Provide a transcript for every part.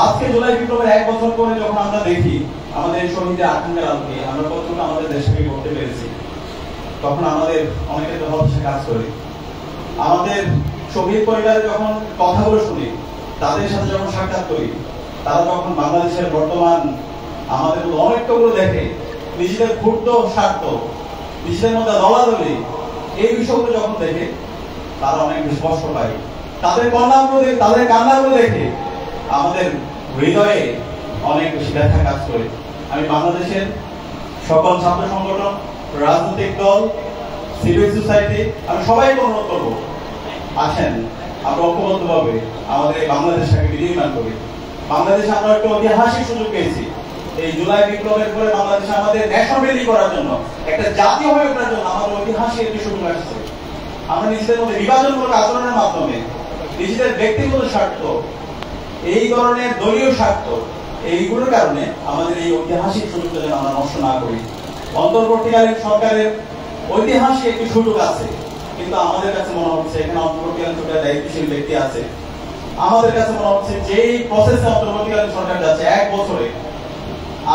আজকে জুলাই বিপ্লবের 1 বছর পরে যখন আমরা দেখি আমাদের শহীদের আকাঙ্ক্ষার আলোকে আমরা কতটুকু আমাদের দেশকে করতে পেরেছি, তখন আমাদের অনেকের হতাশা কাজ করে। আমাদের শহীদ পরিবারে যখন কথাগুলো শুনি, তাদের সাথে যখন সাক্ষাৎ করি, তারা যখন বাংলাদেশের বর্তমান আমাদের অনেকগুলো দেখে, নিজেদের ক্ষুদ্র স্বার্থ, নিজেদের মধ্যে দলাদলি, এই বিষয়গুলো যখন দেখে তারা অনেক বেশি কষ্ট পায়। তাদের কান্নাগুলো দেখে আমাদের হৃদয়ে অনেক বেশি ব্যথা কাজ করে। আমি বাংলাদেশের সকল ছাত্র সংগঠন, রাজনৈতিক দল, সিভিল সোসাইটি, আমি সবাইকে অনুরোধ করবো, আসেন আমরা ঐক্যবদ্ধভাবে আমাদের এই বাংলাদেশটাকে বিনির্মাণ করি। বাংলাদেশে আমরা একটা ঐতিহাসিক সুযোগ পেয়েছি। এই জুলাই বিপ্লবের পরে বাংলাদেশে আমাদের ন্যাশনাল বিল্ডিং করার জন্য, একটা জাতীয় হয়ে ওঠার জন্য আমাদের ঐতিহাসিক একটি সুযোগ আসছে। আমরা নিজেদের মধ্যে বিভাজনমূলক আচরণের মাধ্যমে নিজেদের ব্যক্তিগত স্বার্থ, এই ধরনের দলীয় স্বার্থ, এইগুলোর কারণে আমাদের এই ঐতিহাসিক সুযোগটা যেন আমরা নষ্ট না করি। অন্তর্বর্তীকালীন সরকারের ঐতিহাসিক একটি সুযোগ আছে, কিন্তু আমাদের কাছে মনে হচ্ছে এখানে অন্তর্বর্তীকালীন সরকারের দায়িত্বশীল ব্যক্তি আছে। আমাদের কাছে মনে হচ্ছে যেই প্রসেসে অন্তর্বর্তীকালীন সরকার যাচ্ছে 1 বছরে,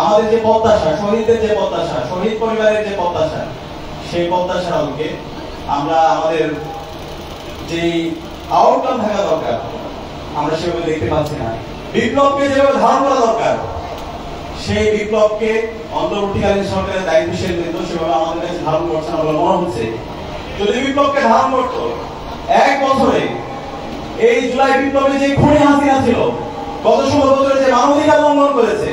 আমাদের যে প্রত্যাশা, শহীদদের যে প্রত্যাশা, শহীদ পরিবারের যে প্রত্যাশা, সেই প্রত্যাশার আলোকে আমরা আমাদের যে আউটকাম থাকা দরকার আমরা সেভাবে দেখতে পাচ্ছি না। বিপ্লবকে যেভাবে ধারণ করা দরকার, সেই বিপ্লবকে অন্তর্বর্তীকালীন সরকারের দায়িত্বশীল ব্যক্তি সেভাবে আমাদের কাছে ধারণ করছে না বলে মনে হচ্ছে। যদি বিপ্লবকে ধারণ করত 1 বছরে, এই জুলাই বিপ্লবে যে খুনি হাসিনা ছিল, গত 16 বছরে যে মানবাধিকার লঙ্ঘন করেছে,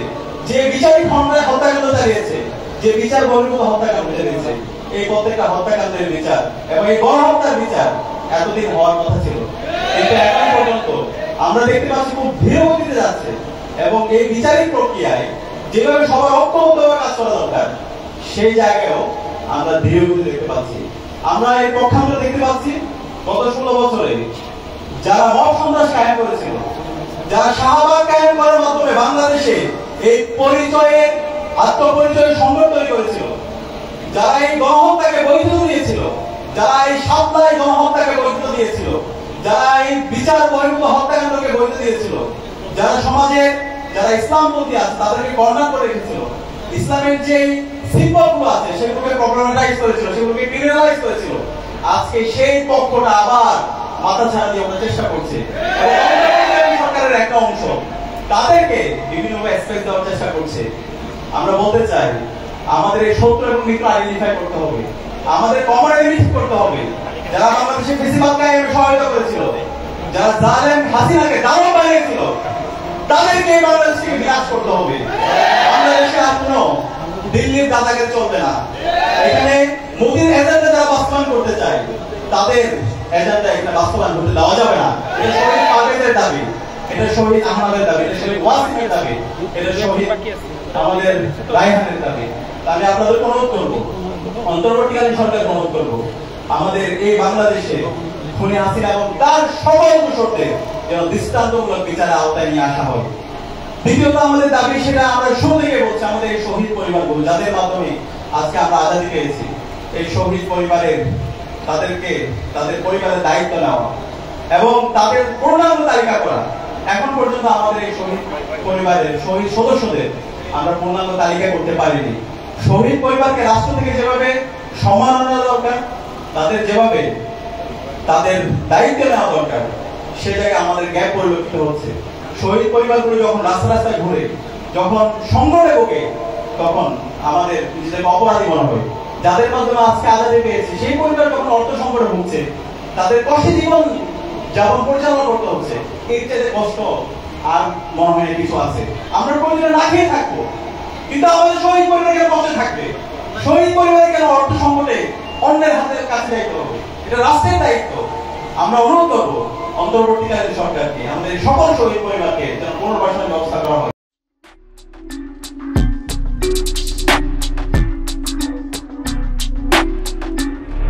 যে বিচারিক হত্যাকাণ্ড চালিয়েছে, যে বিচার বহির্ভূত হত্যাকাণ্ড চালিয়েছে, এই প্রত্যেকটা হত্যাকাণ্ডের বিচার এবং এই গণহত্যার বিচার এতদিন হওয়ার কথা ছিল, কিন্তু এখন পর্যন্ত আমরা দেখতে পাচ্ছি খুব ধীর গতিতে যাচ্ছে। এবং এই বিচারিক প্রক্রিয়ায় যেভাবে সবার ঐক্যবদ্ধভাবে কাজ করা দরকার, সেই জায়গায়ও আমরা ধীর গতি দেখতে পাচ্ছি। আমরা এই পক্ষান্তর দেখতে পাচ্ছি গত 16 বছরে যারা মব সন্ত্রাস কায়েম করেছিল, যারা শাহবাগ কায়েম করার মাধ্যমে বাংলাদেশে এই পরিচয়ের আত্মপরিচয়ের সংকট তৈরি করেছিল, যারা এই গণহত্যাকে বৈধতা দিয়েছিল, যারা এই সাপ্তাহিক গণহত্যাকে বৈধতা দিয়েছিল, যারা এই বিচার বহির্ভূত হত্যাকাণ্ডকে বৈধতা দিয়েছিল, যারা সমাজে যারা ইসলামপন্থী আছে তাদেরকে কর্নার করে রেখেছিল, ইসলামের যে সিম্বলগুলো আছে সেগুলোকে প্রবলেমাটাইজ করেছিল, সেগুলোকে ক্রিমিনালাইজ করেছিল, আজকে সেই পক্ষটা আবার মাথা ছাড়া দিয়ে আমরা চেষ্টা করছি। সরকারের একটা অংশ তাদেরকে বিভিন্নভাবে এক্সপ্রেস দেওয়ার চেষ্টা করছে। আমরা বলতে চাই আমাদের এই শত্রু এবং মিত্র আইডেন্টিফাই করতে হবে, আমাদের কমন আইডেন্টিফাই করতে হবে। যারা বাংলাদেশে ফেসিবাদ কায়েমে সহায়তা করেছিল, যারা জালেম হাসিনাকে দানব বানিয়েছিল, তাদেরকে বাংলাদেশ থেকে বিনাশ করতে হবে। বাংলাদেশে আর কোনো দিল্লির দাদাগিরি চলবে না। এখানে মোদির এজেন্ডা যারা বাস্তবায়ন করতে চায়, তাদের এজেন্ডা এখানে বাস্তবায়ন করতে দেওয়া যাবে না। এটা শহীদ পারভেজের দাবি, এটা শহীদ আহমদের দাবি, এটা শহীদ ওয়াসিমের দাবি, এটা শহীদ আমাদের রায়হানের দাবি। আমি আপনাদের অনুরোধ করবো, অন্তর্বর্তীকালীন সরকার অনুরোধ করবো, আমাদের এই বাংলাদেশে খুনি হাসিনা এবং তার সকল দোষরদের যেন দৃষ্টান্তমূলক বিচারের আওতায় নিয়ে আসা হয়। দ্বিতীয়ত আমাদের দাবি, সেটা আমরা শুরু থেকে বলছি, আমাদের এই শহীদ পরিবারগুলো যাদের মাধ্যমে আজকে আমরা আজাদী পেয়েছি, এই শহীদ পরিবারের তাদেরকে তাদের পরিবারের দায়িত্ব নেওয়া এবং তাদের পূর্ণাঙ্গ তালিকা করা। এখন পর্যন্ত আমাদের এই শহীদ পরিবারের শহীদ সদস্যদের আমরা পূর্ণাঙ্গ তালিকা করতে পারিনি। শহীদ পরিবারকে রাষ্ট্র থেকে যেভাবে সম্মাননা দরকার, তাদের যেভাবে তাদের দায়িত্ব নেওয়া দরকার, সে জায়গায় আমাদের গ্যাপ পরিলক্ষিত হচ্ছে। শহীদ পরিবারগুলো যখন রাস্তায় ঘুরে, যখন সংকটে ভোগে, তখন আমাদের নিজেদেরকে অপরাধী মনে হয়। যাদের মাধ্যমে আজকে আজাদী পেয়েছে, সেই পরিবার যখন অর্থ সংকটে ভুগছে, তাদের কষ্টে জীবন যাপন পরিচালনা করতে হচ্ছে, এর চেয়ে কষ্ট আর মনে হয় কিছু আছে। আমরা প্রয়োজনে না খেয়ে থাকবো, কিন্তু আমাদের শহীদ পরিবার কেন কষ্টে থাকবে? শহীদ পরিবারে কেন অর্থ সংকটে অন্যের হাতের কাছে দায়িত্ব হবে? এটা রাষ্ট্রের দায়িত্ব। আমরা অনুরোধ করবো অন্তর্বর্তীকালীন সরকারকে আমাদের সকল শহীদ